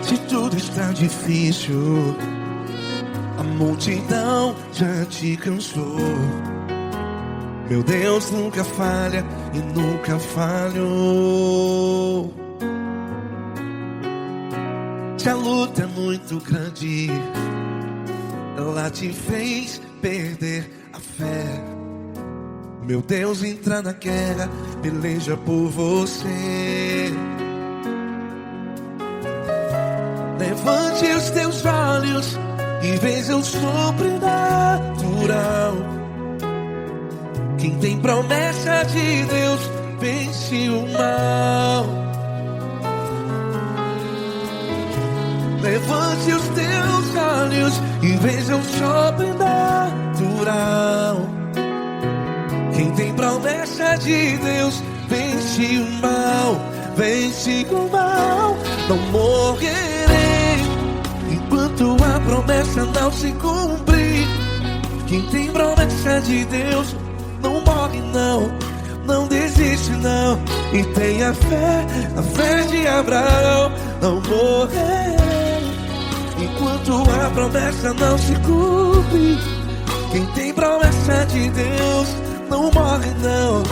Se tudo está difícil, a multidão já te cansou. Meu Deus nunca falha e nunca falhou. Se a luta é muito grande, ela te fez perder a fé. Meu Deus entra na guerra, peleja por você. Levante os teus olhos e veja o sobrenatural. Quem tem promessa de Deus vence o mal. Levante os teus olhos e veja o sobrenatural. Quem tem promessa de Deus vence o mal. Vence o mal. Não morrerei enquanto a promessa não se cumprir. Quem tem promessa de Deus não morre não, não desiste não. E tenha fé, a fé de Abraão. Não morrerei enquanto a promessa não se cumpre. Quem tem promessa de Deus não morre não,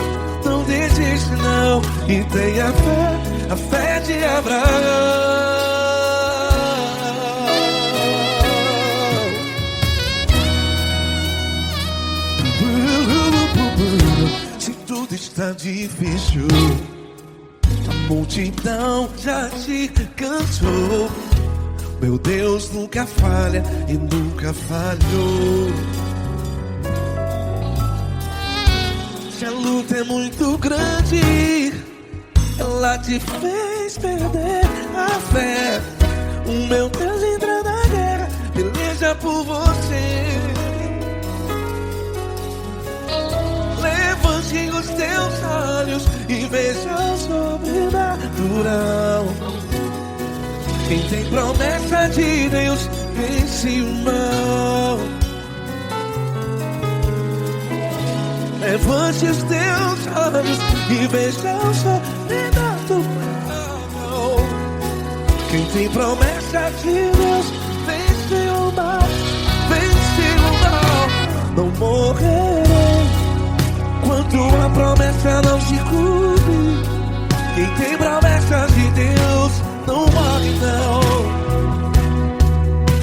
não desiste não. E tenha fé, a fé de Abraão. Se tudo está difícil, a multidão já te cansou. Meu Deus nunca falha e nunca falhou. Se a luta é muito grande, ela te fez perder a fé. O meu Deus entra na guerra, peleja por você. Levante os teus olhos e veja o sobrenatural. Quem tem promessa de Deus vence o mal. Levante os teus olhos e veja o sobrenatural. Quem tem promessa de Deus vence o mal. Vence o mal. Não morrerei enquanto a promessa não se cumpre. Quem tem promessa de Deus não morre não.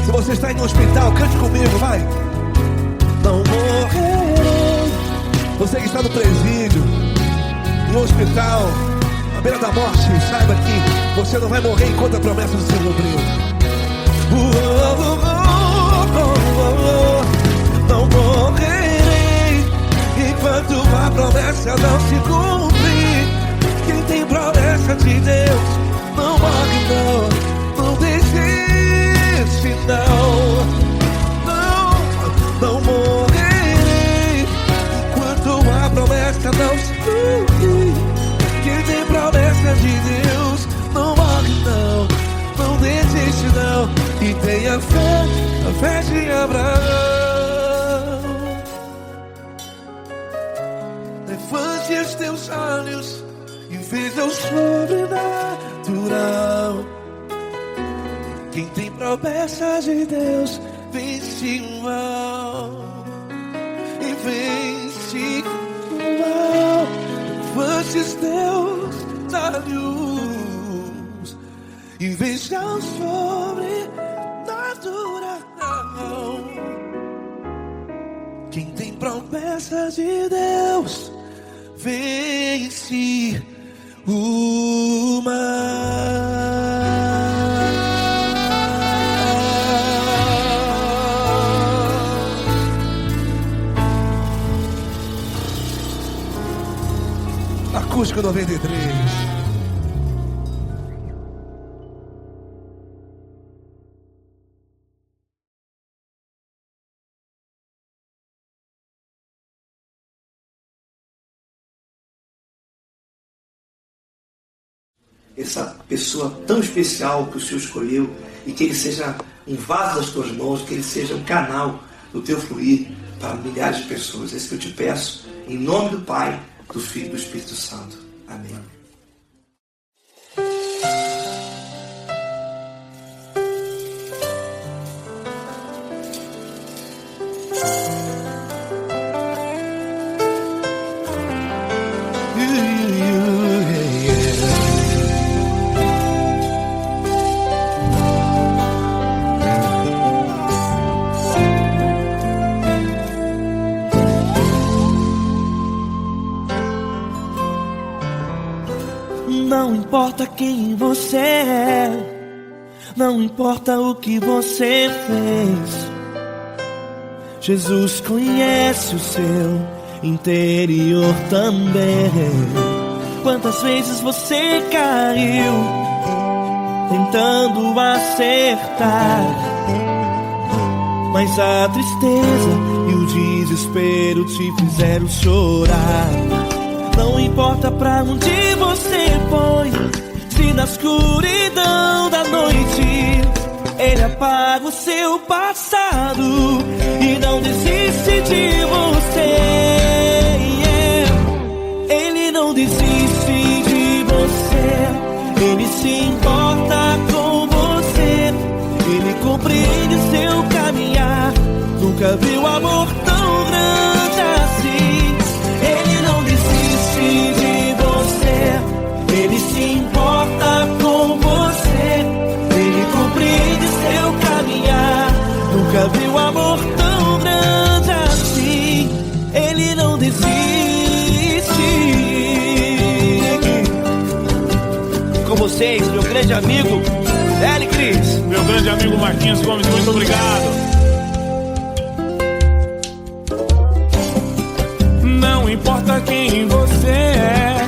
Se você está aí no hospital, cante comigo, vai. Não morrerei. Você que está no presídio, no hospital, à beira da morte, saiba que você não vai morrer enquanto a promessa não se cumpriu. Não morrerei enquanto a promessa não se cumprir. Quem tem promessa de Deus não morre não, não desiste não. Não morrerei enquanto a promessa não se cumprir. Quem tem promessa de Deus não morre não, não desiste não. E tenha fé, a fé de Abraão. Levante os teus olhos e veja o sobrenatural. Quem tem promessa de Deus vence o mal. E vence o mal. Levante os teus olhos e veja o sobrenatural. Quem tem promessa de Deus vence o mal. Acústico 93. Essa pessoa tão especial que o Senhor escolheu, e que ele seja um vaso das tuas mãos, que ele seja um canal do teu fluir para milhares de pessoas. É isso que eu te peço, em nome do Pai, do Filho e do Espírito Santo. Amém. Não importa quem você é, não importa o que você fez, Jesus conhece o seu interior também. Quantas vezes você caiu tentando acertar, mas a tristeza e o desespero te fizeram chorar. Não importa pra onde você foi, se na escuridão da noite Ele apaga o seu passado e não desiste de você. Ele não desiste de você, Ele se importa com você, Ele compreende seu caminhar. Nunca viu amor tão grande assim. Ele não desiste de você, Ele se importa com você, Ele compreende seu caminhar. Nunca viu amor tão grande assim. Ele não desiste. Com vocês, meu grande amigo L. Cris. Meu grande amigo Marquinhos Gomes, muito obrigado. Não importa quem você é,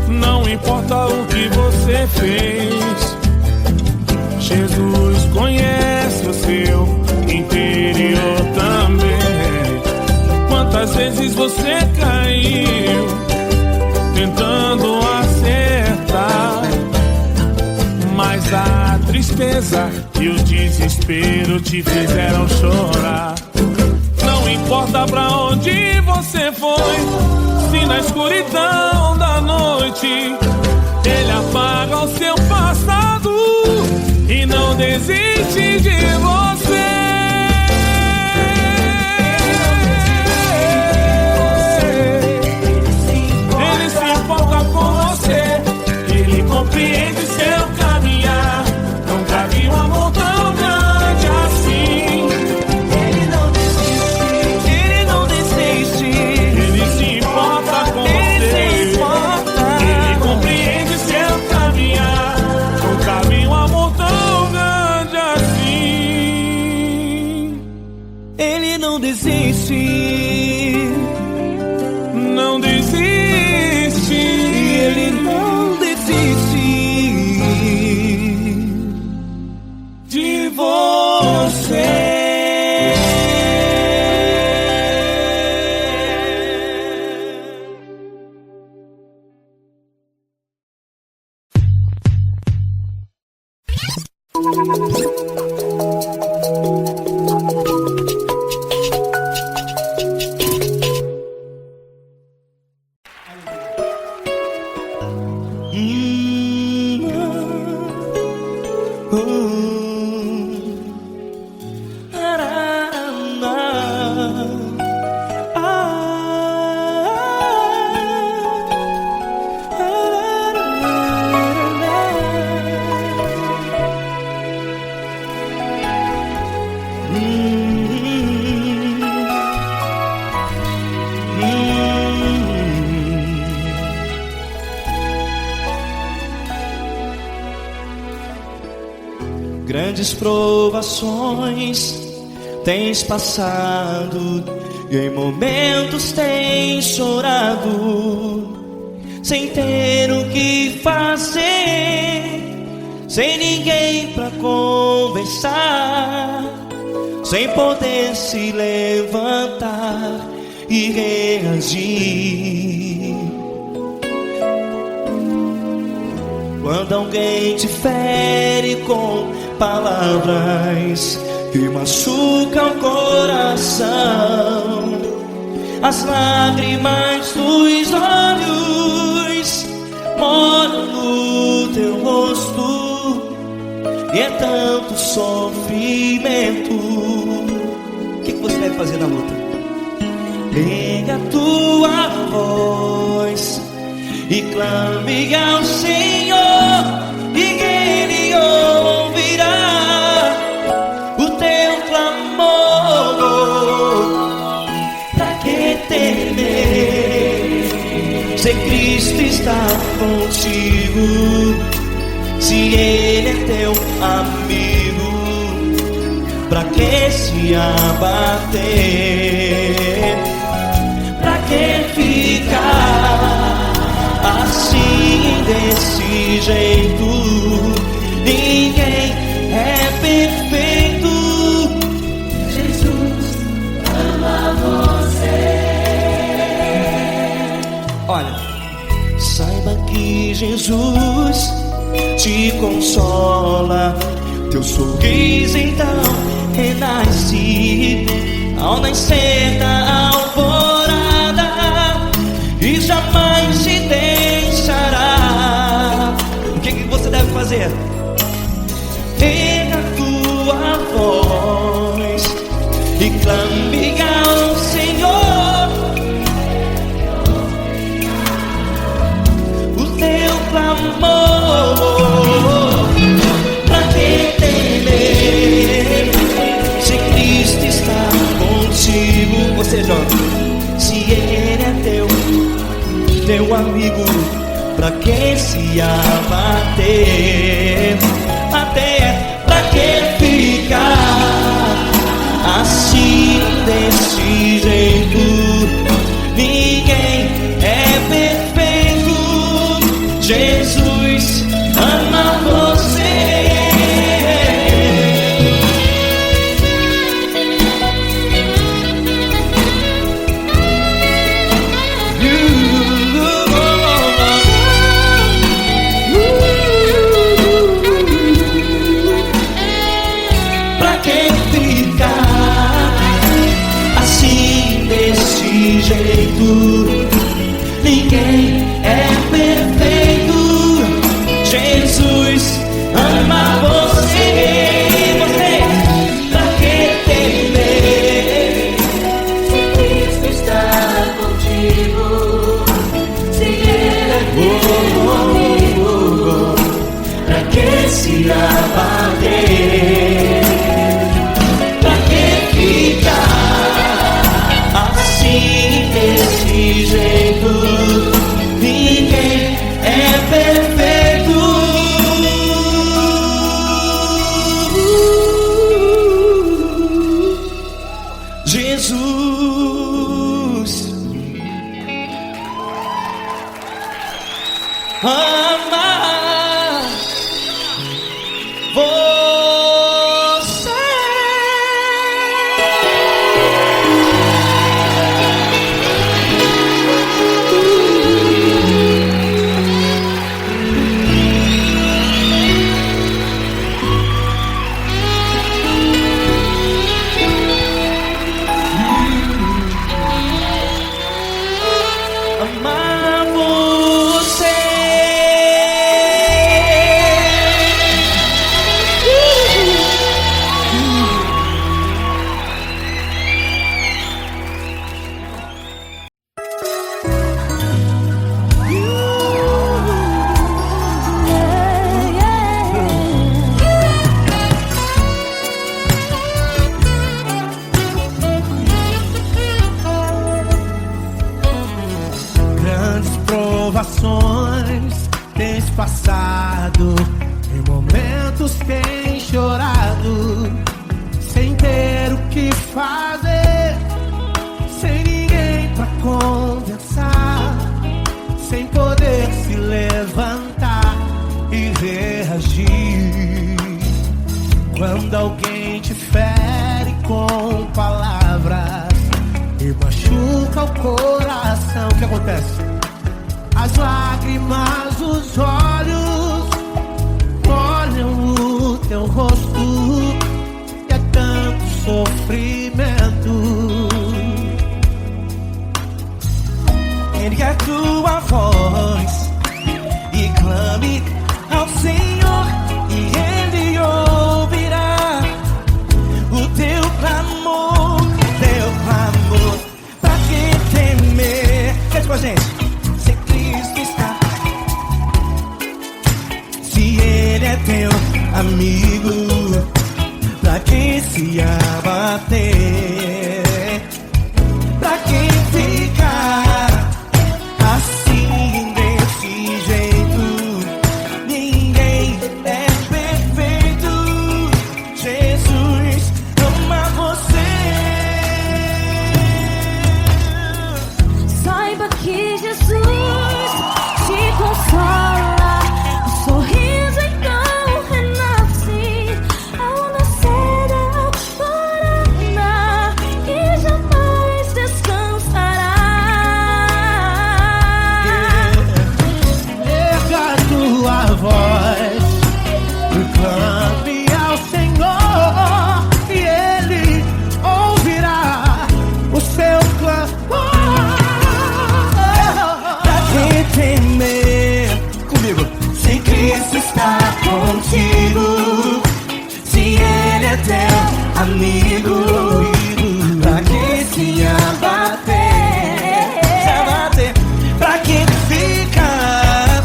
não importa o que você fez, Jesus conhece o seu interior também. Quantas vezes você caiu tentando acertar, mas a tristeza e o desespero te fizeram chorar. Não importa pra onde você foi, se na escuridão da noite Ele apaga o seu passado e não desiste de você. Ele se importa com você, Ele compreende seu caminhar. Nunca vi um amor tão grande assim. Ele não desiste, Ele não desiste. Ele se importa com você, Ele compreende seu caminhar. Nunca vi um amor tão grande assim. Ele não desiste, não desiste. Ele não desiste de você. Grandes provações tens passado e em momentos tens chorado, sem ter o que fazer, sem ninguém pra conversar, sem poder se levantar e reagir. Quando alguém te fere com palavras que machucam o coração, as lágrimas dos olhos moram no teu rosto, e é tanto sofrimento que você deve fazer na luta? Erga a tua voz e clame ao Senhor, e Ele ouvirá o teu clamor. Pra que temer, se Cristo está contigo, se Ele é teu amigo? Pra que se abater? Pra que ficar assim, desse jeito? Ninguém é perfeito. Jesus ama você. Olha, saiba que Jesus te consola. Teu sorriso então renasce ao nascer da alvorada, e jamais te deixará. O que você deve fazer? Erga a tua voz e clame ao Senhor, o teu clamor. Pra que temer, se Cristo está contigo? Você joga. Se Ele é teu amigo, pra que se abater? Até pra que ficar assim, desse jeito? Ninguém é perfeito. Jesus ama você. Pra que ficar assim, desse jeito? Ninguém é perfeito. Jesus ama você. Pra que temer, se Cristo está contigo, se Ele é teu amigo? pra que se abater? Pra que ficar assim, desse jeito? Ninguém é perfeito. Jesus ama você. Amar você. Grandes provações tens passado, em momentos tens chorado, sem ter o que fazer, sem ninguém pra conversar, sem poder se levantar e reagir. Quando alguém te fere com palavras e machuca o coração, o que acontece? As lágrimas dos olhos molham o teu rosto, e é tanto sofrimento. Ergue a tua voz e clame ao Senhor, e Ele ouvirá o teu clamor. amigo pra quem se abater, pra quem ficar assim desse jeito. Ninguém é perfeito. Jesus ama você. Saiba que Jesus te consola. O sorriso então renasce ao nascer da alvorada e jamais descansará. Erga a tua voz, clame ao Senhor e Ele ouvirá o seu clamor. Pra quem temer, comigo, se Cristo está contigo, se Ele é teu amigo, pra quem se abater, pra quem fica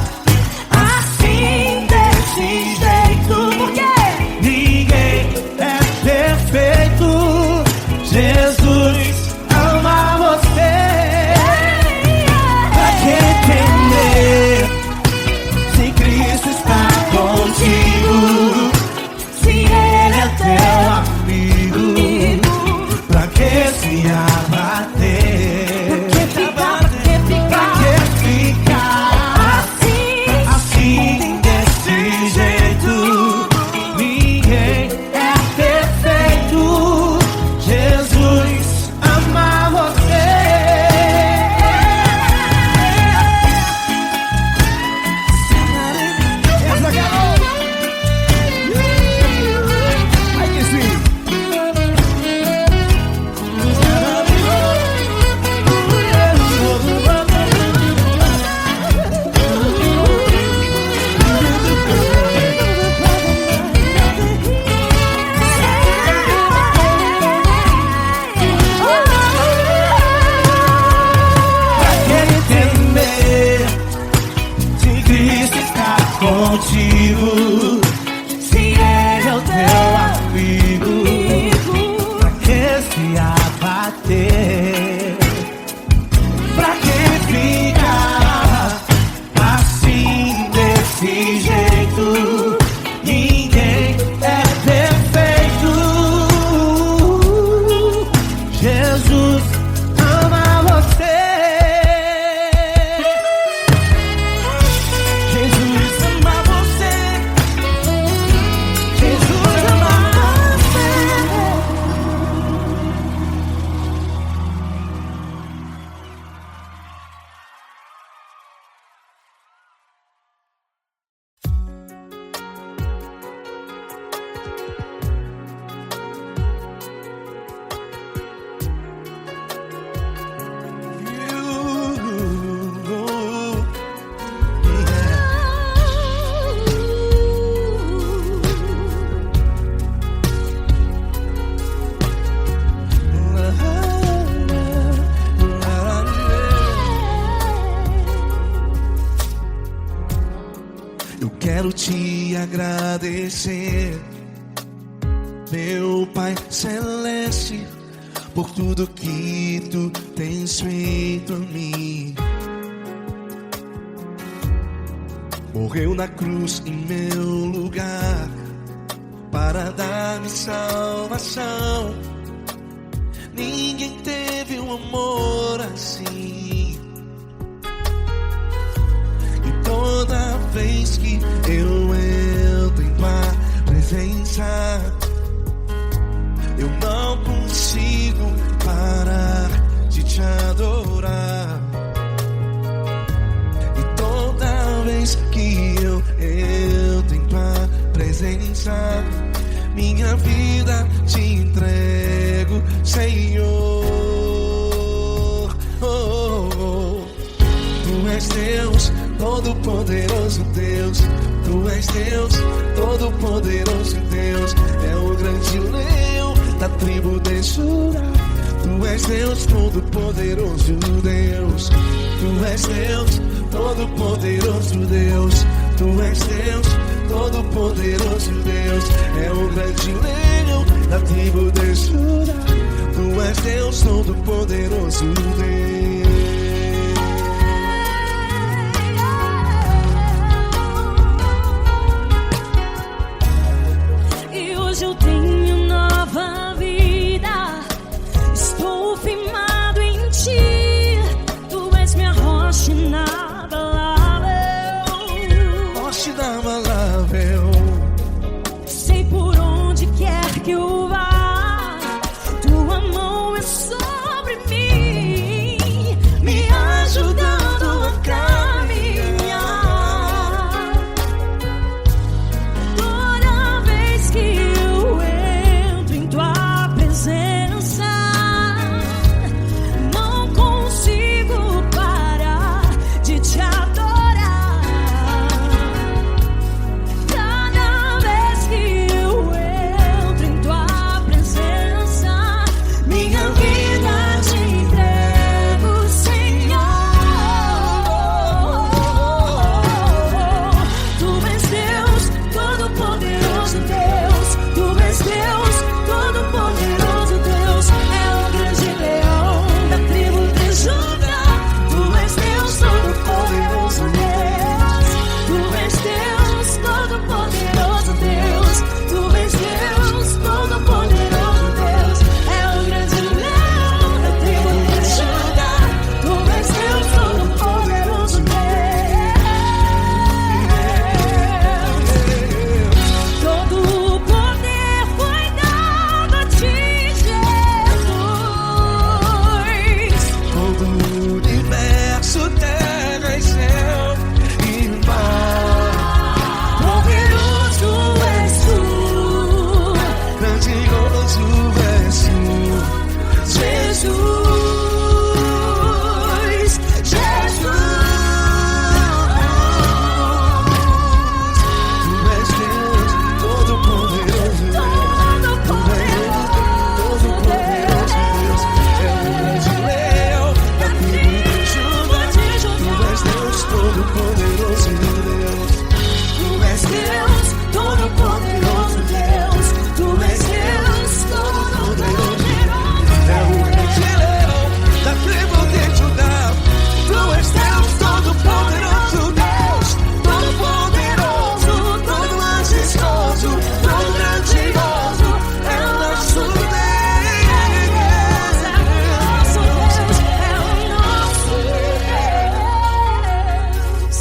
assim desse jeito. Porque Ninguém é perfeito. Jesus ama você. Pra quem temer, se Cristo está contigo, se Ele é teu amigo, pra que se abater? Pra que ficar assim desse jeito? Ninguém é perfeito. Jesus ama você. Essa garota. Ai que sim. Pra quem temer, se Cristo está contigo, se Ele é o teu amigo, pra que se abater? Pra que ficar assim desse jeito? Ninguém é perfeito. Jesus ama você. Jesus ama você. Jesus ama você. Eu quero te agradecer, meu Pai Celeste, por tudo que tu tens feito a mim. Morreu na cruz em meu lugar para dar-me salvação. Ninguém teve um amor assim. E toda vez que eu entro em tua presença, eu não consigo parar de te adorar. E toda vez que eu entro em tua presença, minha vida te entrego, Senhor. Tu és Deus, Todo-Poderoso Deus. Tu és Deus, Todo-Poderoso Deus. É o grande leão da tribo de Judá. Tu és Deus, Todo-Poderoso Deus. Tu és Deus, Todo-Poderoso Deus. Tu és Deus, Todo-Poderoso Deus. Deus, é o grande leão da tribo de Judá. Tu és Deus Todo-Poderoso, Deus. E hoje eu tenho nova vida, estou firmado em ti. Tu és minha rocha inabalável, Rocha inabalável. sei por onde quer que eu vá, tua mão é sobre mim, me ajudando a caminhar. Toda vez que eu entro em tua presença, não consigo parar de te adorar. Cada vez que eu entro em tua presença, minha vida te entrego, Senhor. Tu és Deus Todo-Poderoso, Deus. Tu és Deus Todo-Poderoso, Deus. É o grande leão da tribo de Judá. Tu és Deus Todo-Poderoso, Deus. Tu és Deus Todo-Poderoso, Deus. Tu és Deus Todo-Poderoso, Deus. É o grande leão da tribo de Judá. Tu és Deus Todo-Poderoso, Deus. Todo o poder foi dado a ti, Jesus. Todo o universo, terra e céu e mar. Poderoso és tu, Grandioso és tu, Jesus. Jesus. Tu és Deus Todo-Poderoso, Todo-Poderoso Deus. é o grande leão da tribo de Judá. Tu és Deus Todo-Poderoso, Deus. Tu és Deus Todo-Poderoso, Deus. Tu és Deus Todo-Poderoso. É o grande leão da tribo de Judá. Tu és Deus Todo-Poderoso, Deus. Todo-Poderoso, todo majestoso, todo grandioso. É o nosso Deus.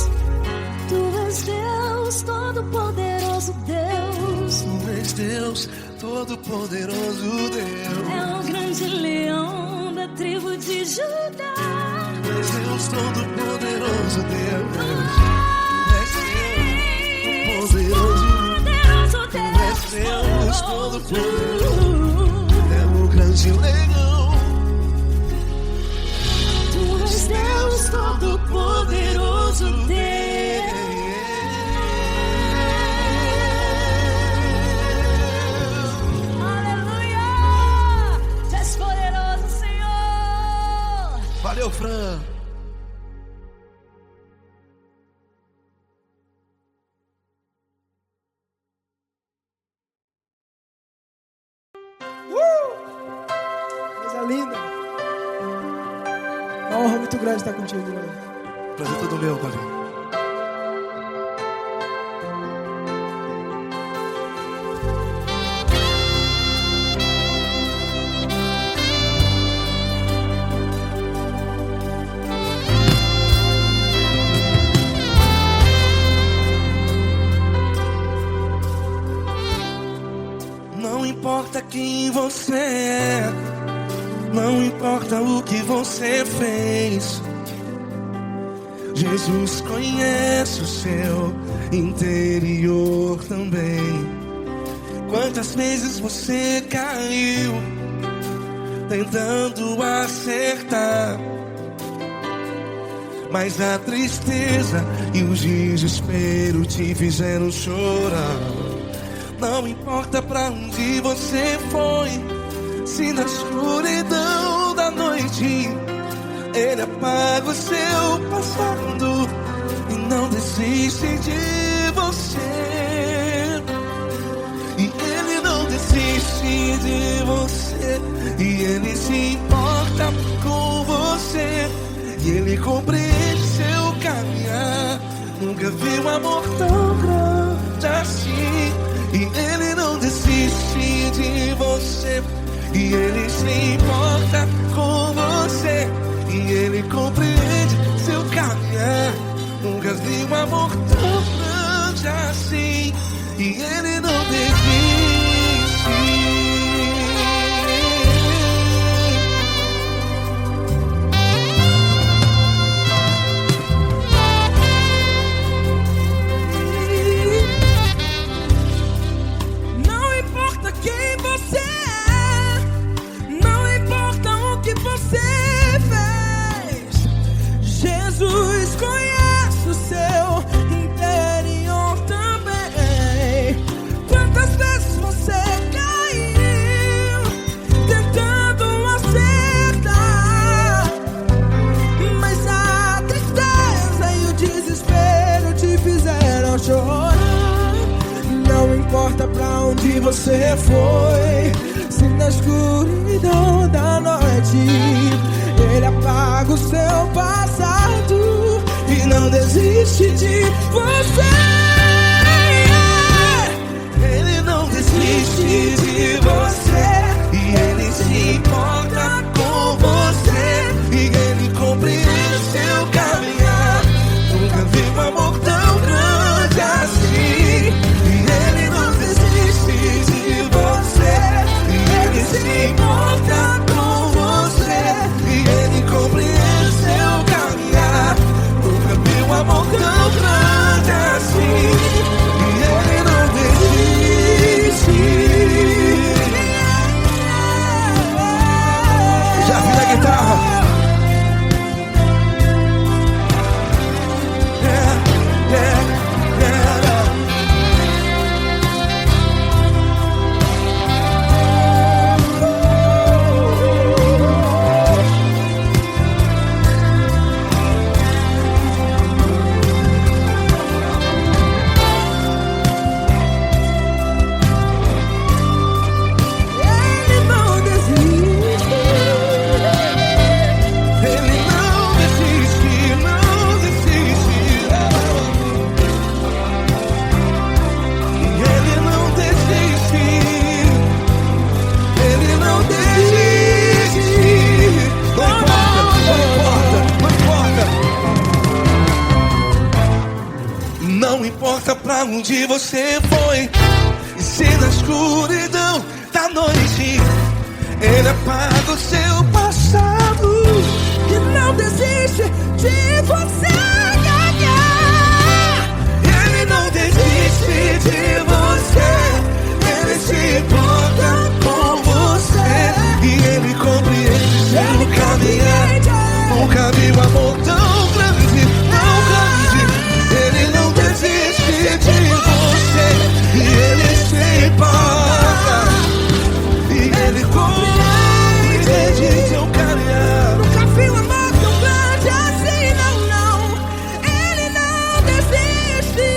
Tu és Deus Todo-Poderoso, Deus. Tu és Deus Todo-Poderoso, Deus. É o grande leão da tribo de Judá. Tu és Deus Todo-Poderoso, Deus. Tu és Deus Todo-Poderoso. Poderoso Tu és Deus Todo-Poderoso. É o grande leão. Tu és Deus Todo-Poderoso, Deus. Aleluia! Tu és poderoso, Senhor. Valeu, Fran. Coisa linda. Uma honra muito grande estar contigo, irmão. Prazer todo meu, Paulinho. Não importa quem você é, não importa o que você fez, Jesus conhece o seu interior também. Quantas vezes você caiu tentando acertar, mas a tristeza e o desespero te fizeram chorar. Não importa pra onde você foi, se na escuridão da noite Ele apaga o seu passado e não desiste de você. desiste de você. E Ele se importa com você. E Ele compreende seu caminhar. Nunca vi um amor tão grande assim. E Ele não desiste de você. E Ele se importa com você. E Ele compreende seu caminhar. Nunca vi um amor tão grande assim. E Ele não desiste. Não importa quem você é, não importa o que você fez, Jesus conhece o seu interior também. Quantas vezes você caiu tentando acertar, mas a tristeza e o desespero te fizeram chorar. Não importa pra onde você foi, se na escuridão da noite Ele apaga o seu passado e não desiste de você. Ele não desiste de você. E Ele se importa com você. E Ele compreende seu caminhar. Nunca vi um amor tão grande assim. E Ele não desiste de você. E Ele se importa com você. E Ele compreende seu caminhar. Nunca vi um amor tão grande assim. E Ele não desiste. Já vi na guitarra. Ele não desiste. Ele não desiste, não desiste. Ele não desiste. Ele não desiste. Não importa, não importa. Não importa pra onde você foi. E se na escuridão da noite Ele apaga o seu passado. E não desiste de você. Ele não desiste de você. Ele se importa com você. E Ele compreende seu caminhar. Nunca vi um amor tão grande, tão grande. Ele não desiste de você. E Ele se importa. E Ele compreende seu caminhar. Nunca vi um amor tão grande assim, não, não. Ele não desiste.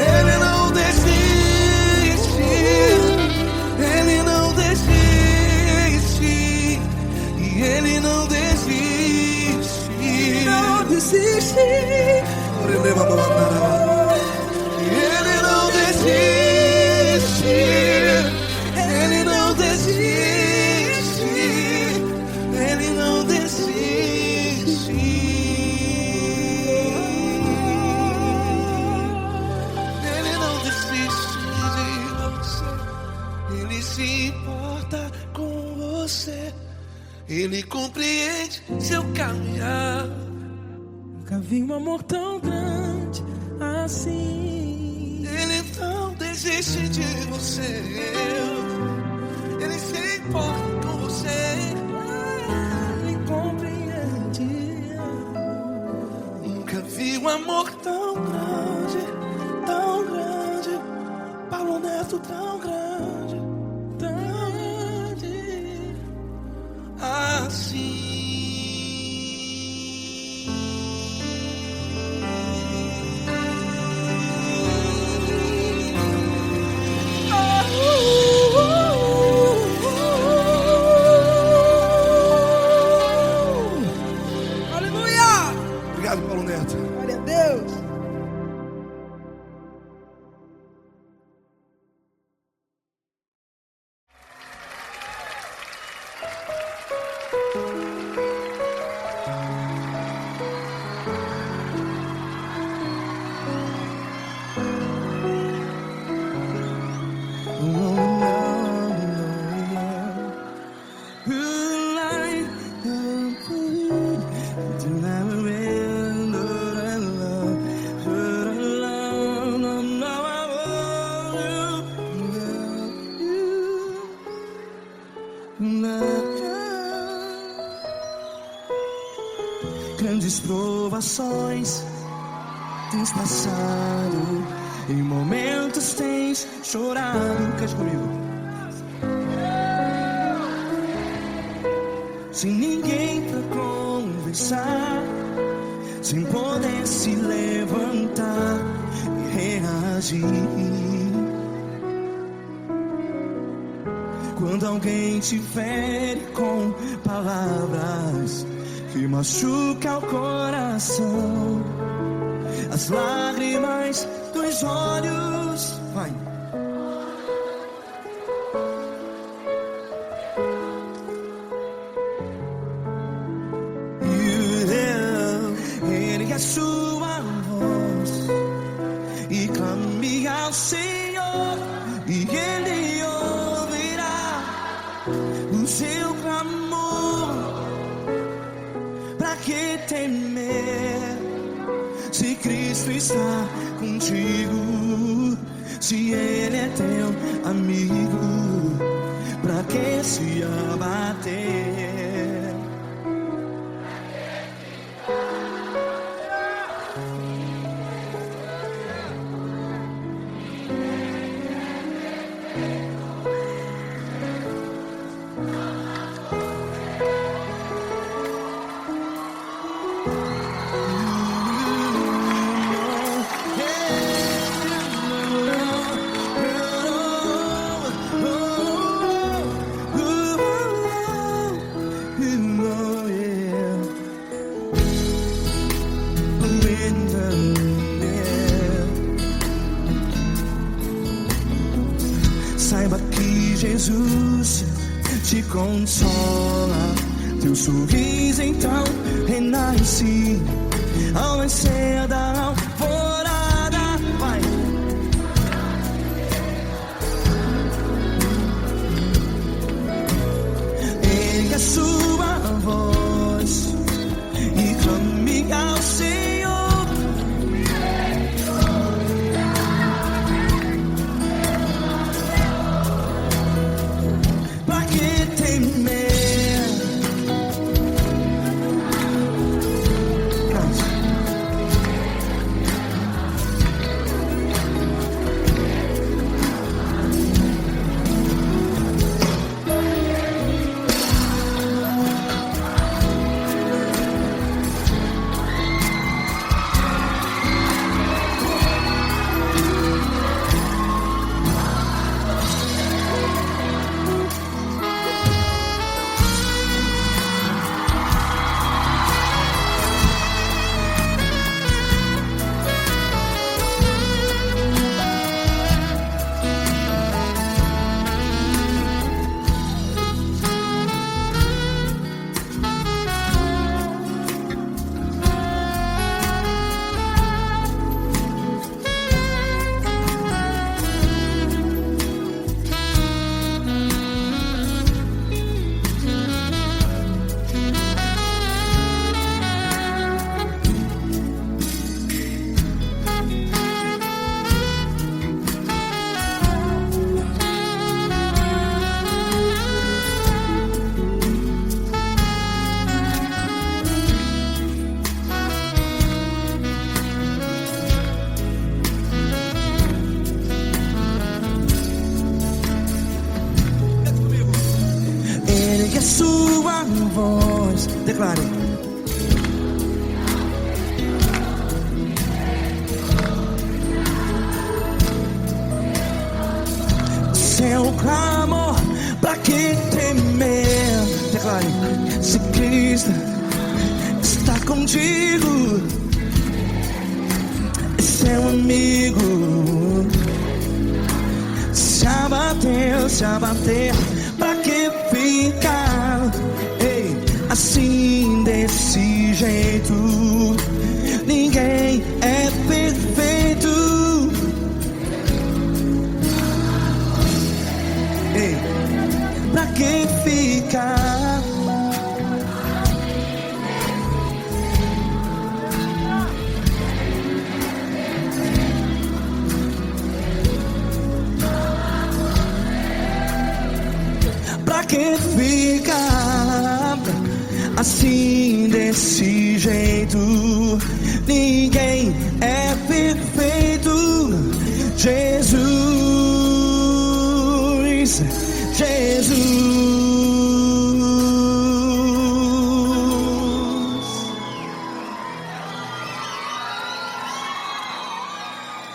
Ele não desiste. Ele não desiste. E Ele não desiste. Não desiste. Ele não desiste. Ele não desiste. Ele não desiste. Ele não desiste de você. Ele se importa com você. Ele compreende seu caminhar. Nunca vi um amor tão grande assim. Ele não desiste de você. Ele se importa com você. Ele compreende. Nunca vi um amor tão grande, tão grande. Paulo Neto tão grande, tão grande assim. grandes provações tens passado, em momentos tens chorado. Cante comigo. Sem ninguém pra conversar, sem poder se levantar e reagir. Quando alguém te fere com palavras que machuca o coração, as lágrimas dos olhos, vai. Ergue a sua voz e clame ao Senhor, e Ele ouvirá o seu clamor. Pra que temer, se Cristo está contigo? Se Ele é teu amigo, pra que se abater? Saiba que Jesus te consola, teu sorriso então renasce ao nascer da alvorada. Vai. Ergue a sua voz e clame ao Senhor. Sua voz, declare. Seu clamor, pra que temer? Declare. Se Cristo está contigo, é seu amigo. Se abater, pra que ficar? Ei, assim desse jeito, ninguém é perfeito. Ei, pra que ficar? Pra que ficar assim desse jeito? perfeito, ninguém é perfeito. Jesus, Jesus.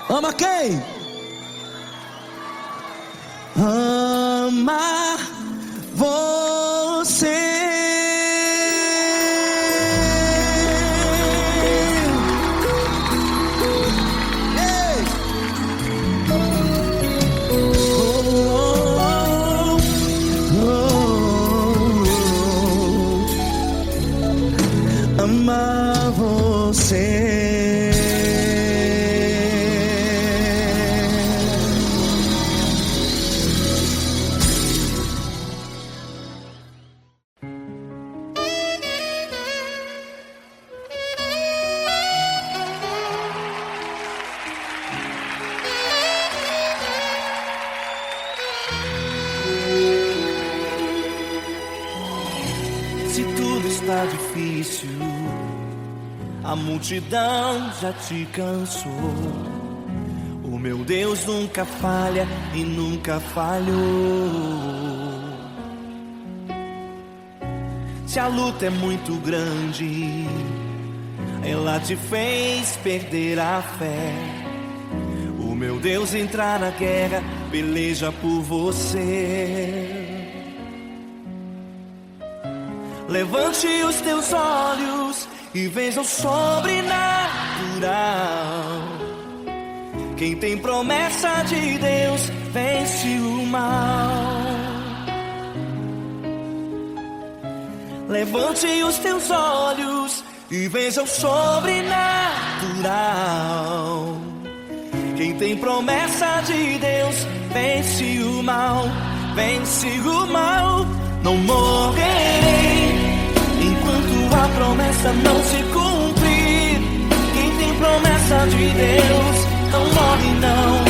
Ama quem? Ama você. Ei! Ama você. Se tudo está difícil, a multidão já te cansou. O meu Deus nunca falha e nunca falhou. Se a luta é muito grande, ela te fez perder a fé. O meu Deus entrar na guerra, peleja por você. Levante os teus olhos e veja o sobrenatural. Quem tem promessa de Deus vence o mal. Levante os teus olhos e veja o sobrenatural. Quem tem promessa de Deus vence o mal, vence o mal. Não morrerei enquanto a promessa não se cumprir. Quem tem promessa de Deus não morre não,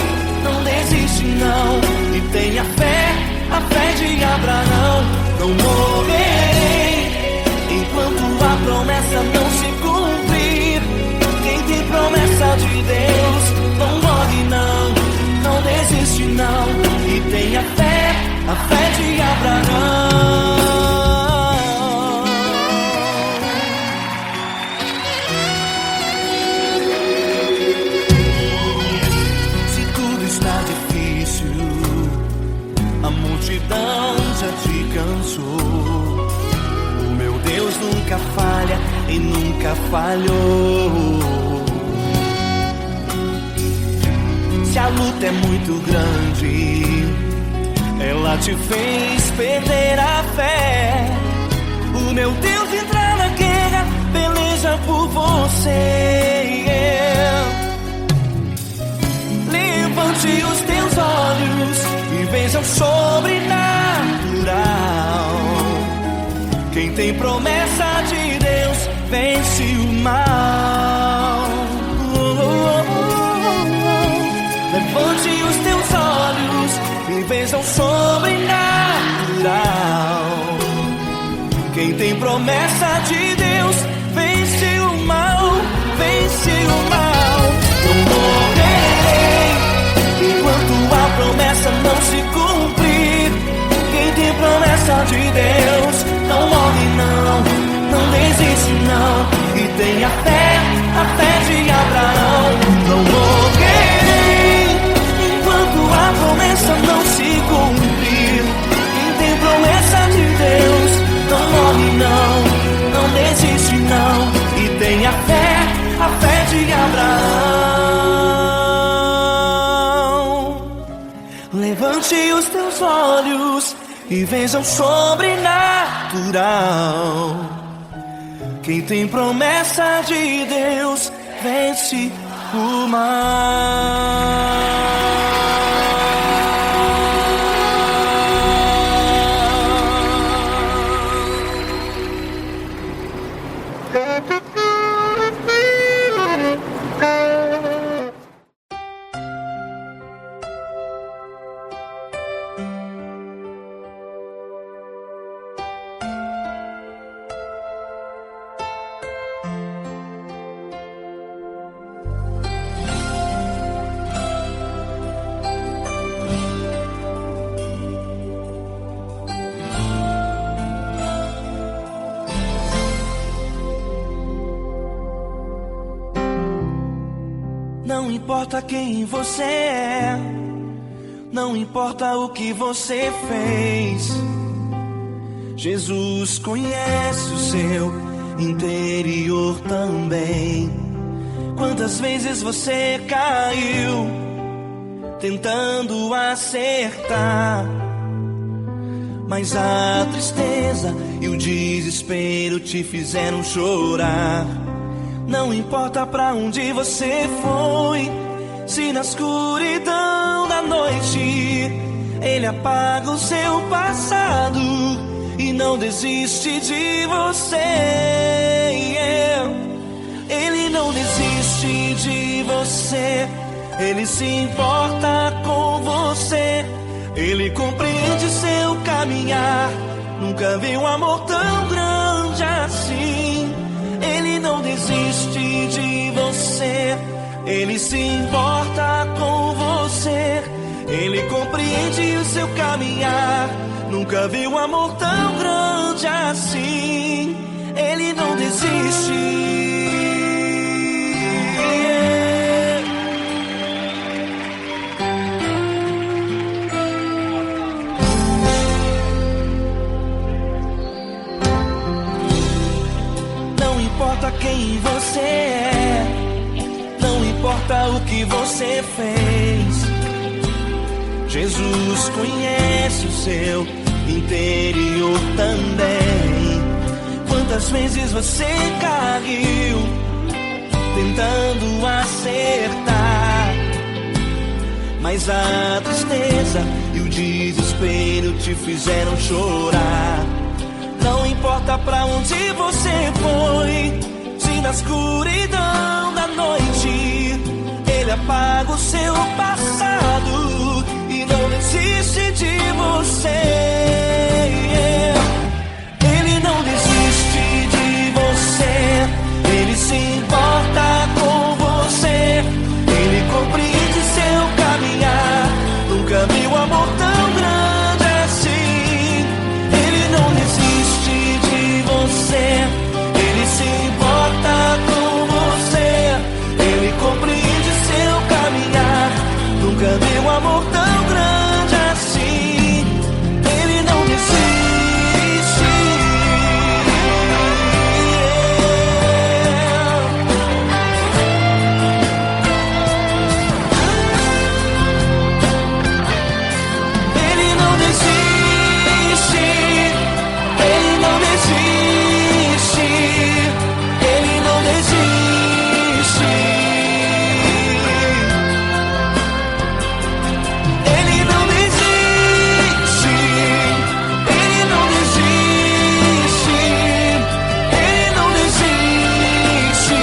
não desiste não. E tenha fé, a fé de Abraão. Não morrerei enquanto a promessa não se cumprir. Quem tem promessa de Deus não morre não, não desiste não. E tenha fé, a fé de Abraão. Se tudo está difícil, a multidão já te cansou. O meu Deus nunca falha e nunca falhou. Se a luta é muito grande, ela te fez perder a fé. O meu Deus entra na guerra, peleja por você. Levante os teus olhos e veja o sobrenatural. Quem tem promessa de Deus vence o mal. Levante os teus olhos e veja o sobrenatural. Quem tem promessa de Deus vence o mal, vence o mal. Não morrerei enquanto a promessa não se cumprir. Quem tem promessa de Deus não morre não, não desiste não. E tenha fé, a fé de Abraão. Não morrerei enquanto a promessa não se cumprir. Quem tem promessa de Deus não morre não, não desiste não. E tenha fé, a fé de Abraão. Levante os teus olhos e veja o sobrenatural. Quem tem promessa de Deus vence o mal. importa quem você é, não importa o que você fez, Jesus conhece o seu interior também. Quantas vezes você caiu tentando acertar, mas a tristeza e o desespero te fizeram chorar. Não importa pra onde você foi, se na escuridão da noite Ele apaga o seu passado e não desiste de você. Ele não desiste de você, Ele se importa com você, Ele compreende seu caminhar. Nunca vi um amor tão grande assim. Ele não desiste de você, Ele se importa com você, Ele compreende o seu caminhar. Nunca vi um amor tão grande assim. Ele não desiste. Não importa quem você é, não importa o que você fez, Jesus conhece o seu interior também. Quantas vezes você caiu tentando acertar, mas a tristeza e o desespero te fizeram chorar. Não importa pra onde você foi, se na escuridão da noite Ele apaga o seu passado e não desiste de você. Ele não desiste de você, Ele se importa com você, Ele compreende seu caminhar. Nunca vi um amor tão grande assim. Ele não desiste de você, Ele se importa com você, Ele compreende seu caminhar. Nunca vi um amor tão grande assim. Ele não desiste. Ele não desiste. Ele não desiste. Ele não desiste. Ele não desiste. Ele não desiste. Ele não desiste.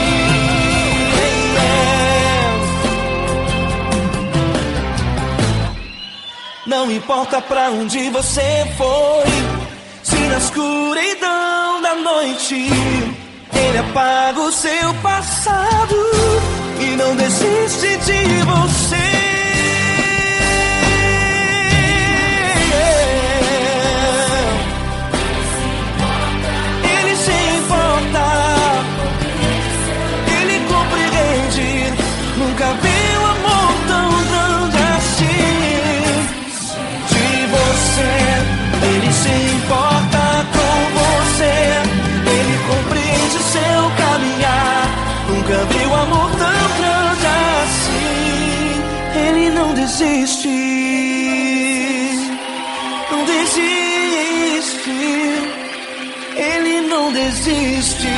Não importa pra onde você foi, se na escuridão da noite Ele apaga o seu passado e não desiste de você. Ele se importa, Ele compreende. Nunca vi um amor tão grande assim. De você, Ele se importa com você, Ele compreende seu caminhar. Nunca vi um amor tão grande assim. Ele não desiste, não desiste. Ele não desiste.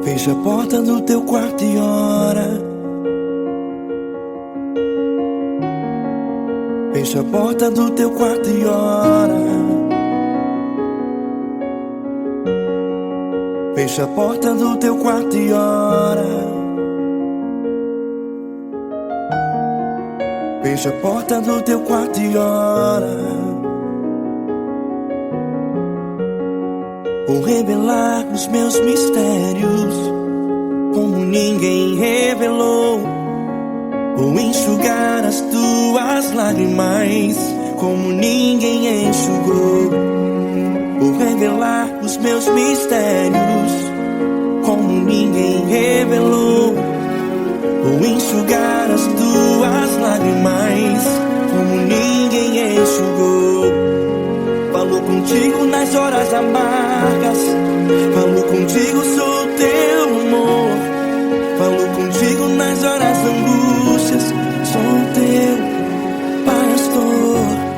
Fecha a porta do teu quarto e ora. Fecha a porta do teu quarto e ora. Fecha a porta do teu quarto e ora. Fecha a porta do teu quarto e ora. Vou revelar os meus mistérios como ninguém revelou. Vou enxugar as tuas lágrimas como ninguém enxugou. Vou revelar os meus mistérios como ninguém revelou. Vou enxugar as tuas lágrimas como ninguém enxugou. Falo contigo nas horas amargas, falo contigo, sou teu amor. Falo contigo nas horas angústias, sou teu pastor.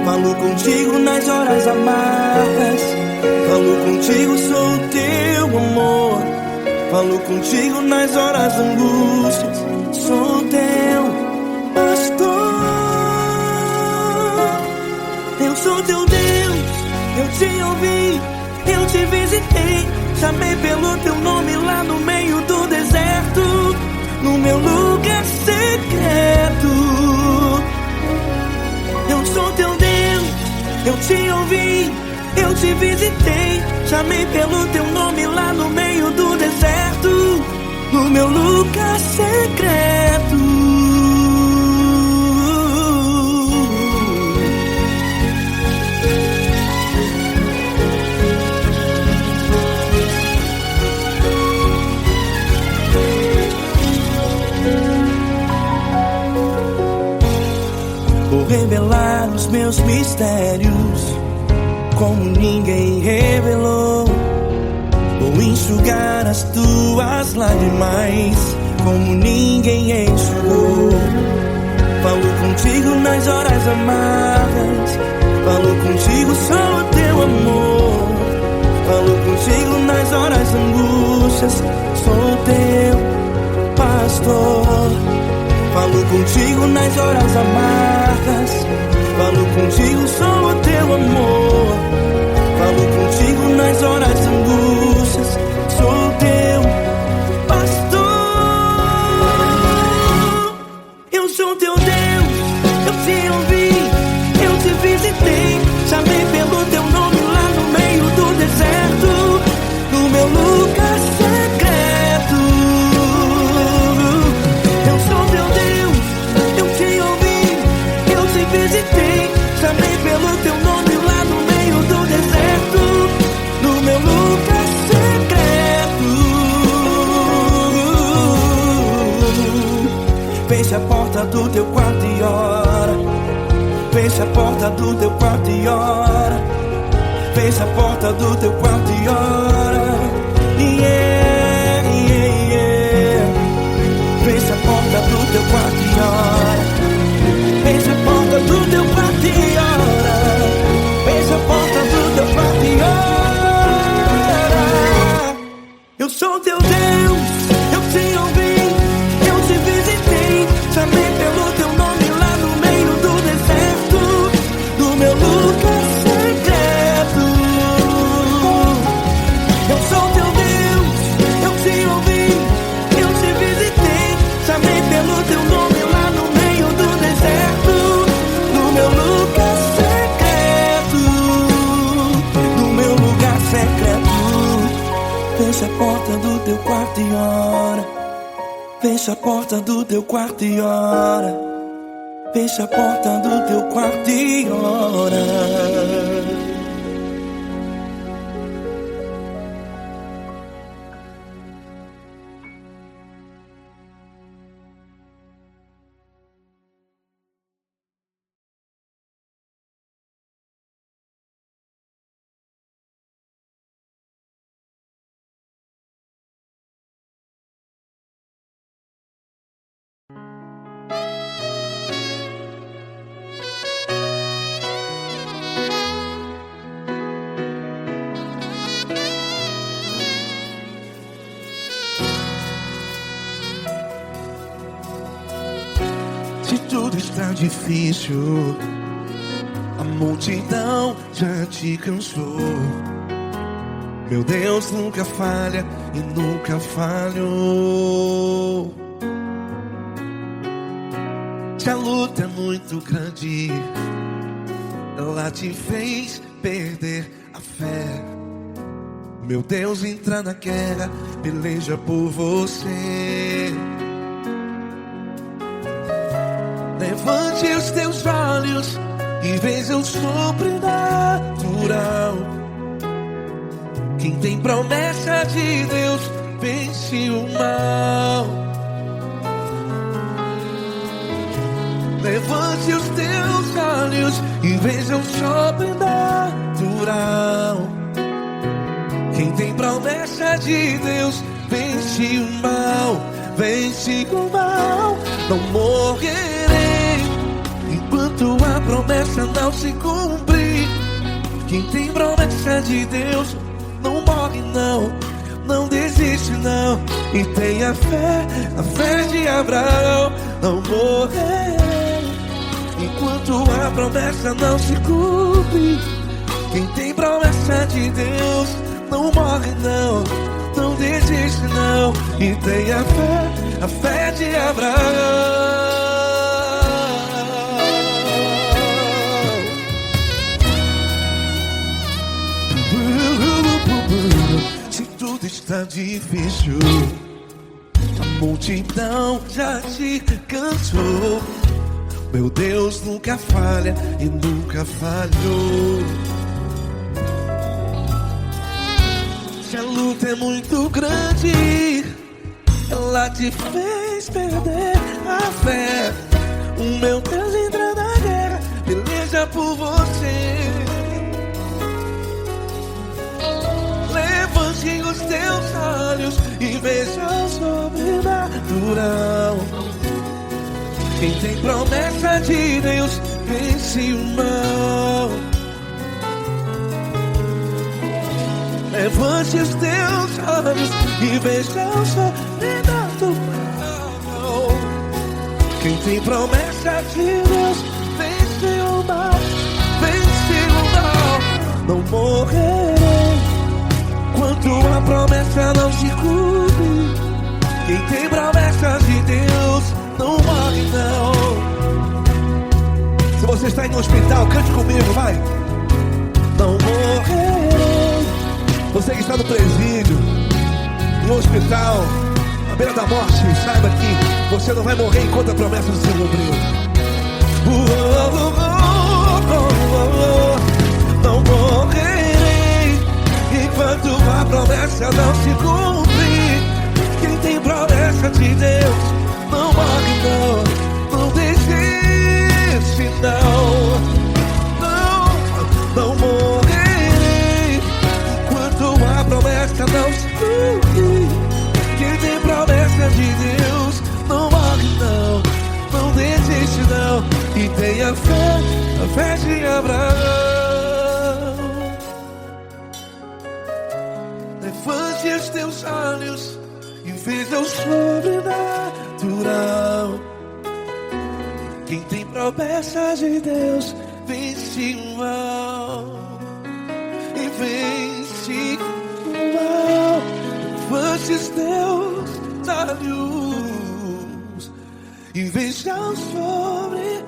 Falo contigo nas horas amargas, falo contigo, sou teu amor. Falo contigo nas horas angústias, sou teu pastor. Eu sou teu Deus, eu te ouvi, eu te visitei. Chamei pelo teu nome lá no meio do deserto, no meu lugar secreto. Eu sou teu Deus, eu te ouvi, eu te visitei. Chamei pelo teu nome lá no meio do deserto, no meu lugar secreto. Vou revelar os meus mistérios como ninguém revelou. Vou enxugar as tuas lágrimas como ninguém enxugou. Falo contigo nas horas amargas, falo contigo, sou teu amor. Falo contigo nas horas angústias, sou teu pastor. Falo contigo nas horas amargas, falo contigo, sou teu amor. Falo contigo nas horas angústias, sou teu pastor. Eu sou teu Deus, eu te ouvi, eu te visitei. Chamei pelo teu nome lá no meio do deserto, no meu lugar secreto. Eu sou teu Deus, eu te ouvi, eu te visitei. Chamei pelo teu nome lá no meio do deserto, no meu lugar secreto. Fecha a porta do teu quarto e ora. Fecha a porta do teu quarto e ora. Fecha a porta do teu quarto e ora. Yeah, yeah, yeah. Fecha a porta do teu quarto e ora. Fecha a porta do teu quarto e ora. Fecha a porta do teu quarto e ora. Eu sou teu Deus, eu te ouvi, eu te visitei. Chamei pelo teu nome lá no meio do deserto, no meu lugar secreto. Eu sou teu Deus, eu te ouvi, eu te visitei. Chamei pelo teu nome lá no meio do deserto, no meu lugar secreto, no meu lugar secreto. Fecha a porta do teu quarto e ora. Fecha a porta do teu quarto e ora. Fecha a porta do teu quarto e ora. Se tudo está difícil, a multidão já te cansou. Meu Deus nunca falha e nunca falhou. Se a luta é muito grande, ela te fez perder a fé. Meu Deus entra na guerra, peleja por você. Levante os teus olhos e veja o sobrenatural. Quem tem promessa de Deus vence o mal. Levante os teus olhos e veja o sobrenatural. Quem tem promessa de Deus vence o mal. Vence o mal. Não morrerei enquanto a promessa não se cumprir. Quem tem promessa de Deus não morre não, não desiste não. E tenha fé, a fé de Abraão. Não morrerei enquanto a promessa não se cumpre. Quem tem promessa de Deus não morre não, não desiste não. E tenha fé, a fé de Abraão. Se tudo está difícil, a multidão já te cansou. Meu Deus nunca falha e nunca falhou. Se a luta é muito grande, ela te fez perder a fé. O meu Deus entra na guerra, peleja por você. Levante os teus olhos e veja o sobrenatural. Quem tem promessa de Deus vence o mal. Levante os teus olhos e veja o sobrenatural. Quem tem promessa de Deus vence o mal. Vence o mal. Não morrerei enquanto a promessa não se cumpre. Quem tem promessa de Deus não morre não. Se você está aí no hospital, cante comigo, vai. Não morrerei. Você que está no presídio, no hospital, à beira da morte, saiba que você não vai morrer enquanto a promessa não se cumpriu. Não morrerei enquanto a promessa não se cumprir. Quem tem promessa de Deus não morre não, não desiste não. Não morrerei enquanto a promessa não se cumprir. Quem tem promessa de Deus não morre não, não desiste não. E tenha fé, a fé de Abraão. Levante os teus olhos e veja o sobrenatural. Quem tem promessa de Deus vence o mal. E vence o mal. Levante os teus olhos e veja o sobrenatural.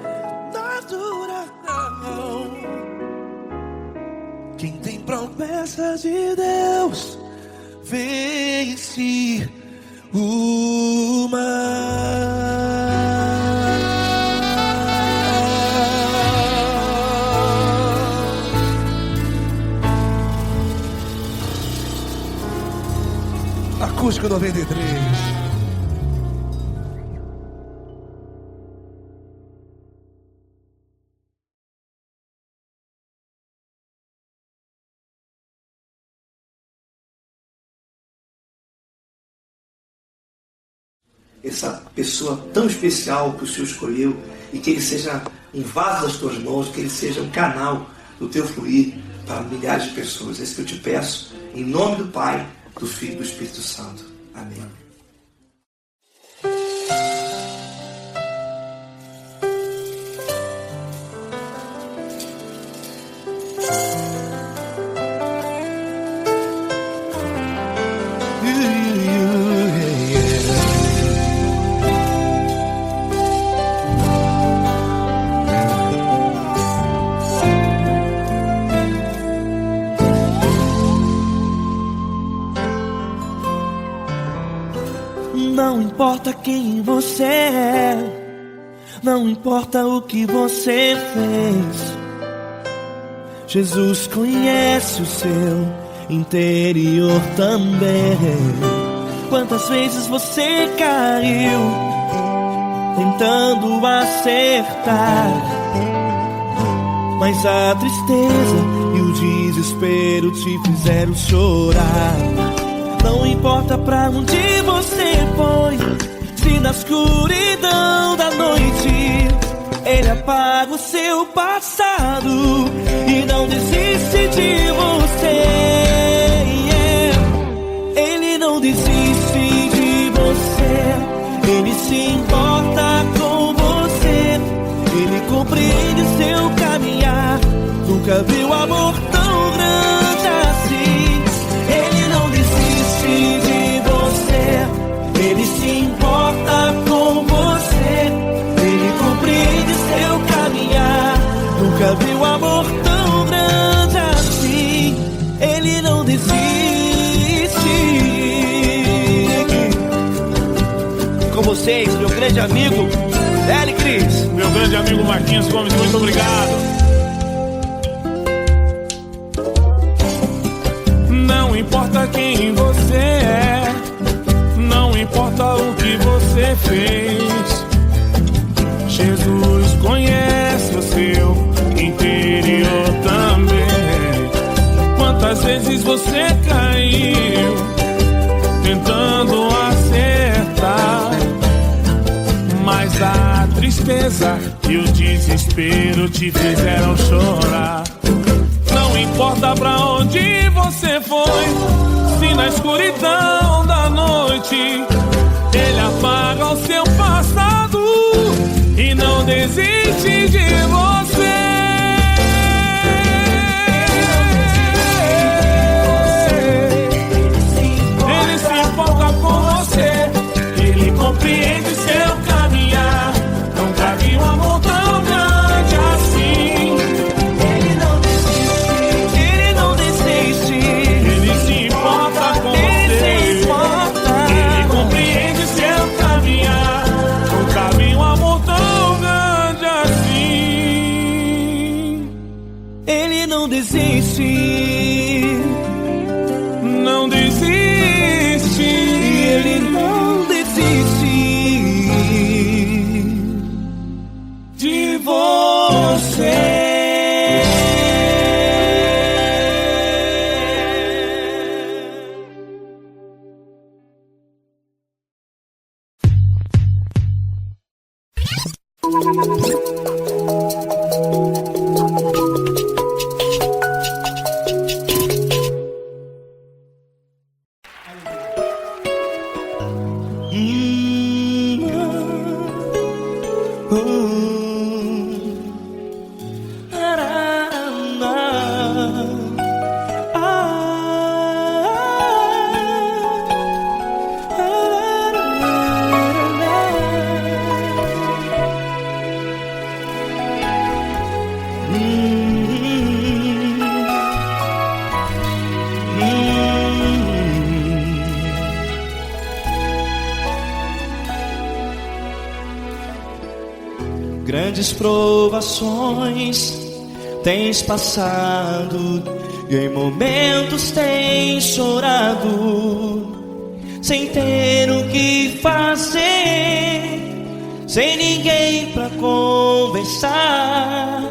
Quem tem promessa de Deus vence o mal. Acústico 93. Essa pessoa tão especial que o Senhor escolheu, e que ele seja um vaso das tuas mãos, que ele seja um canal do teu fluir para milhares de pessoas. É isso que eu te peço, em nome do Pai, do Filho e do Espírito Santo. Amém. quem você é, não importa o que você fez, Jesus conhece o seu interior também. Quantas vezes você caiu tentando acertar, mas a tristeza e o desespero te fizeram chorar. Não importa pra onde você foi, se na escuridão da noite Ele apaga o seu passado e não desiste de você. Ele não desiste de você, Ele se importa com você, Ele compreende seu caminhar. Nunca viu amor tão grande assim. Ele não desiste de você, Ele se importa com você, Ele compreende seu caminhar. Nunca viu amor tão grande assim. Ele não desiste. Com vocês, meu grande amigo L. Cris. Meu grande amigo Marquinhos Gomes, muito obrigado. Não importa quem você é, não importa o que você fez, Jesus conhece o seu interior também. Quantas vezes você caiu tentando acertar, mas a tristeza e o desespero te fizeram chorar. Não importa pra onde você foi, se na escuridão da noite Ele apaga o seu passado e não desiste de você. Ele se importa com você, Ele compreende seu caminhar. Nunca vi um amor tão grande assim. Ele não desiste, Ele não desiste. Ele se importa com você, Ele compreende seu caminhar. Nunca vi um amor tão grande assim. Ele não desiste, não desiste. Ele não desiste De você. Grandes provações tens passado e em momentos tens chorado, sem ter o que fazer, sem ninguém pra conversar,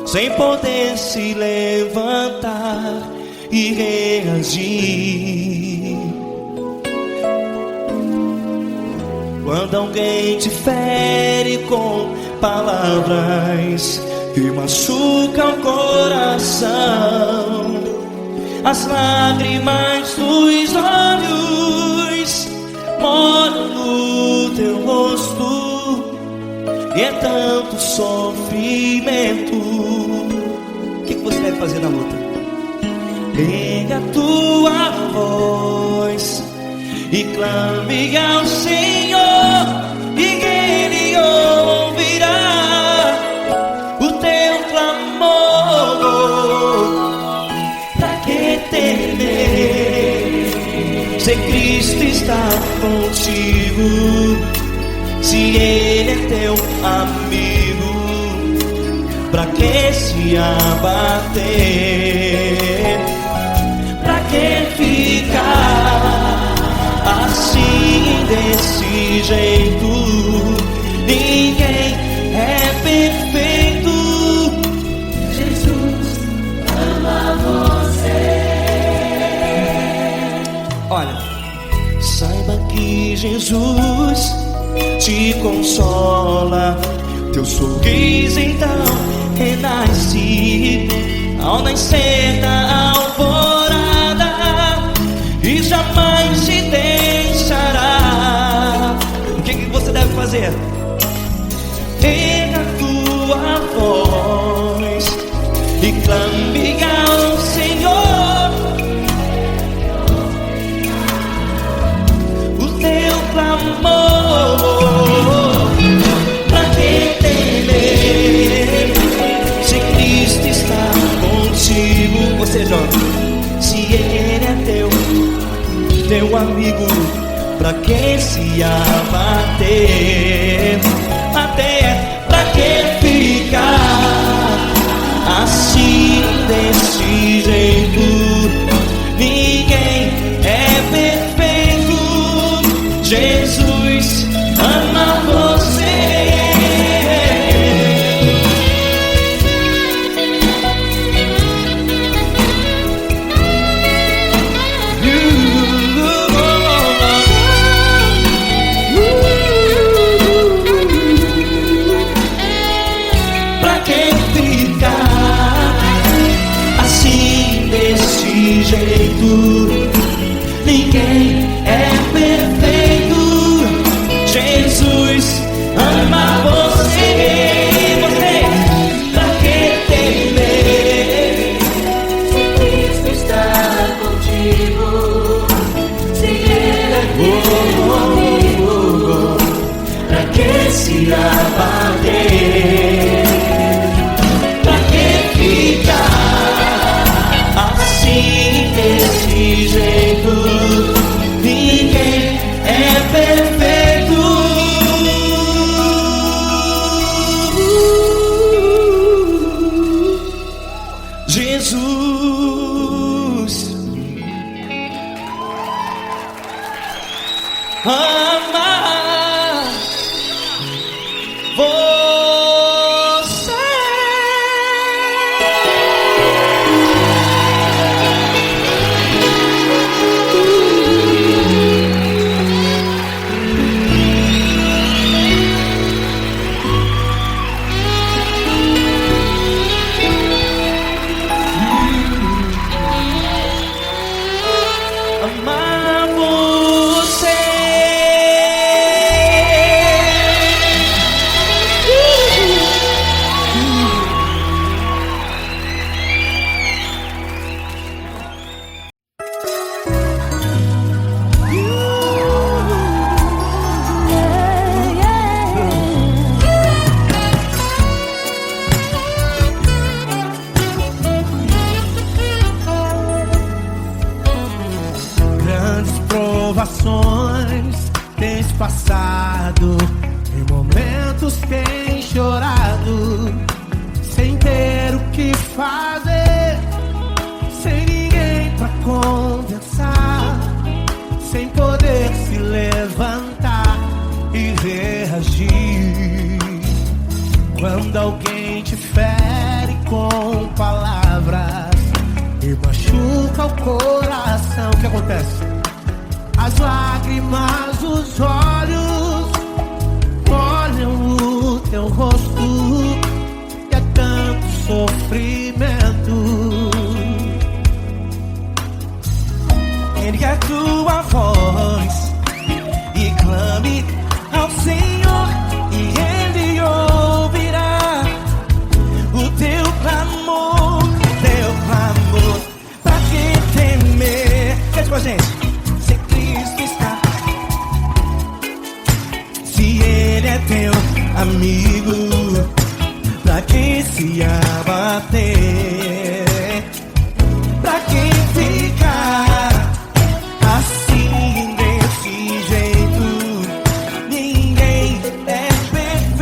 sem poder se levantar e reagir. Quando alguém te fere com palavras que machucam o coração, as lágrimas dos olhos moram no teu rosto, e é tanto sofrimento. O que você deve fazer na luta? Pega a tua voz e clame ao Senhor, e Ele ouvirá o teu clamor. Pra que temer, se Cristo está contigo? é teu amigo, pra que se abater? Pra que ficar assim desse jeito? Ninguém é perfeito. Jesus ama você. Olha, saiba que Jesus te consola. Teu sorriso então renasce ao nascer da alvorada e jamais te deixará. O que você deve fazer? Erga a tua voz e clame ao Senhor. O teu clamor, pra que temer se Cristo está contigo? Ou seja, se Ele é teu amigo, pra que se abater? Até pra que ficar assim desse jeito? Ninguém é perfeito. Jesus ama você. Jeito, ninguém é perfeito. Jesus ama você. Você, pra que temer se Cristo está contigo? Se Ele é teu amigo, pra que se abater? Pra que ficar assim desse jeito? Ninguém é perfeito. Jesus ama você. Amar você. Grandes provações tens passado, em momentos tens chorado, sem ter o que fazer, sem ninguém pra conversar, sem poder se levantar e reagir. Quando alguém te fere com palavras e machuca o coração, o que acontece? As lágrimas dos olhos molham o teu rosto e é tanto sofrimento. Erga a tua voz e clame ao Senhor, e Ele ouvirá o teu clamor, teu clamor. Pra que temer? Cante com a gente. Se Cristo está, se Ele é teu amigo, pra que se abater? Pra que ficar assim desse jeito? Ninguém é perfeito.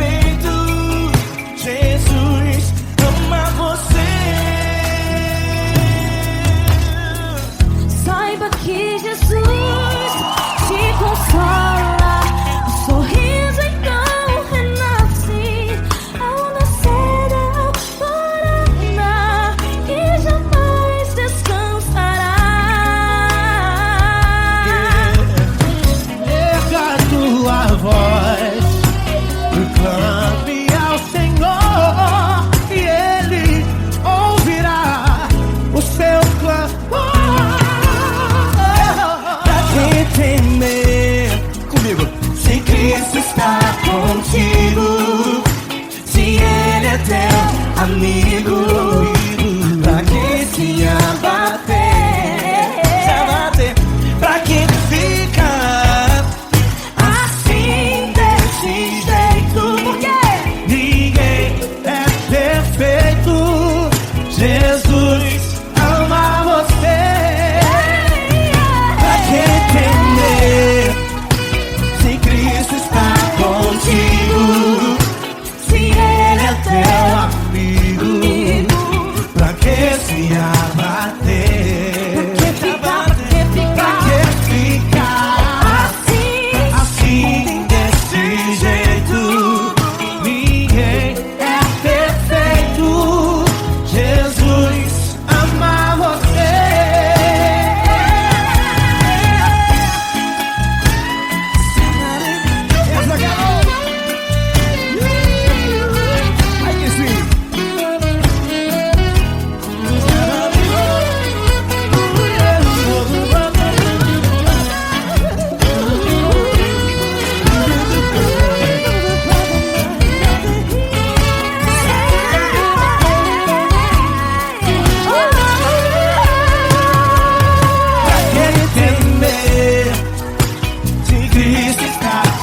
Cristo está contigo, se Ele é teu amigo, pra que se abater? Pra que ficar assim desse jeito? Porque ninguém é perfeito. Jesus ama você. Pra que temer se Cristo está contigo, se Ele é teu amigo? Pra que se abater?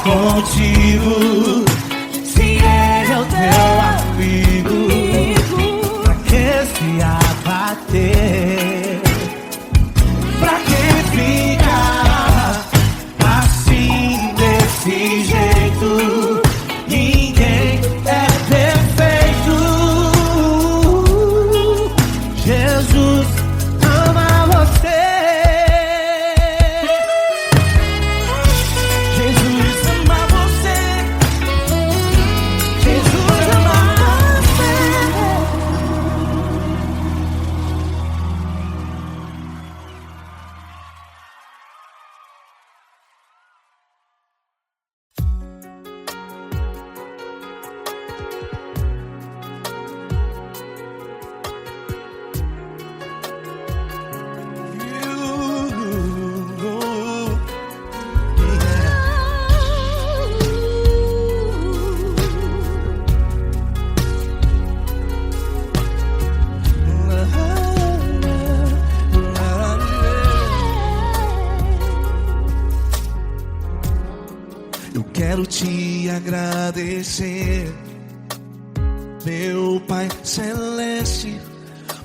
Contigo, se Ele é o teu amigo, pra que se abater? Pra que ficar assim desse jeito? Ninguém é perfeito. Jesus ama você. Quero te agradecer, meu Pai Celeste,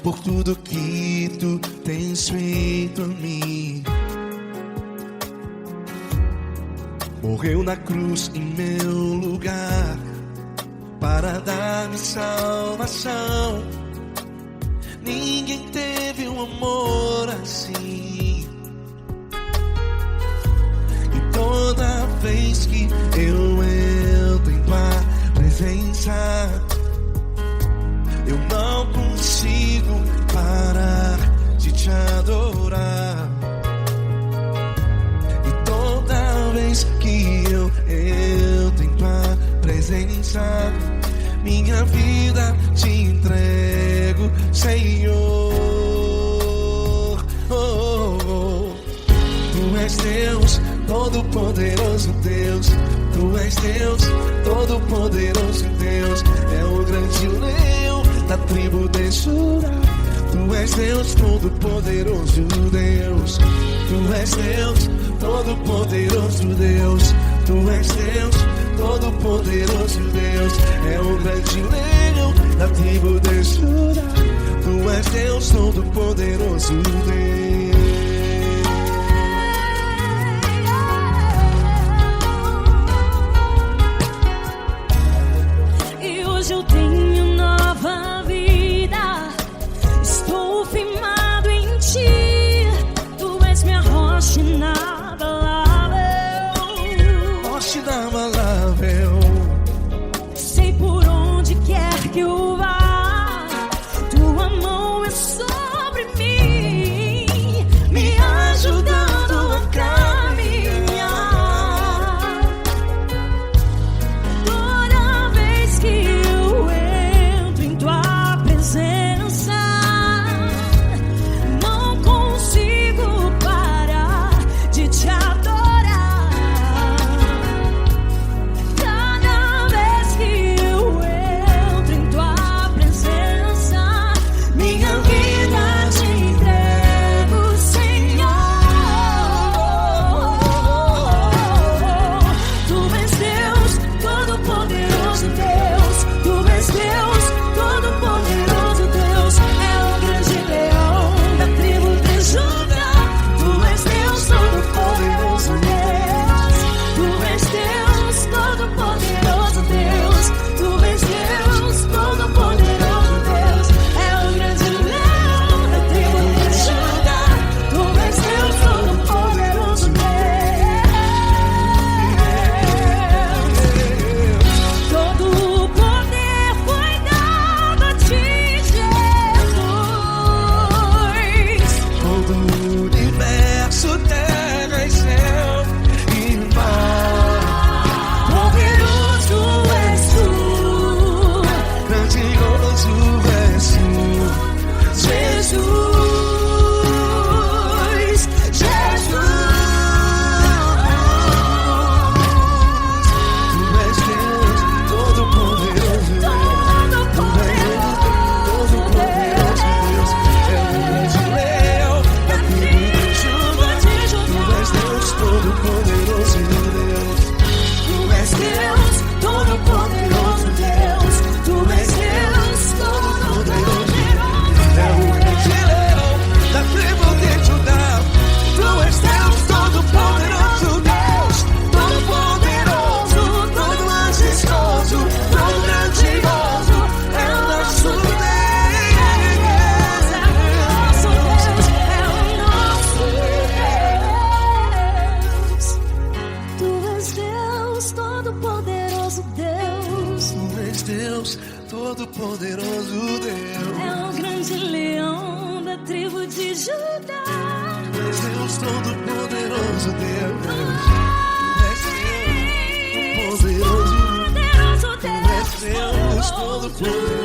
por tudo que tu tens feito a mim. Morreu na cruz em meu lugar para dar-me salvação. Ninguém teve um amor assim. E toda vez que eu entro em tua presença, eu não consigo parar de te adorar. E toda vez que eu entro em tua presença, minha vida te entrego, Senhor. Tu és Deus, Todo-Poderoso Deus. Tu és Deus, Todo-Poderoso Deus. É o grande leão da tribo de Judá. Tu és Deus, Todo-Poderoso Deus. Tu és Deus, Todo-Poderoso Deus. Tu és Deus, Todo-Poderoso Deus. É o grande leão da tribo de Judá. Tu és Deus, Todo-Poderoso Deus. E hoje eu tenho nova vida. Estou firmado em ti. Tu és minha rocha inabalável. Rocha inabalável. Sei por onde quer que eu vá, tua mão é sobre mim, me ajudando a caminhar. Toda vez que eu entro em tua presença, não consigo parar de te adorar. és Deus, todo-poderoso Deus. Tu és Deus, todo-poderoso. É o grande leão da tribo de Judá. Tu és Deus, todo-poderoso Deus. Todo-poderoso, todo majestoso, todo grandioso. É o nosso Deus. Deus, todo-poderoso Deus. É o grande leão da tribo de Judá. Deus, todo-poderoso Deus. Poderoso Deus. Deus, todo-poderoso.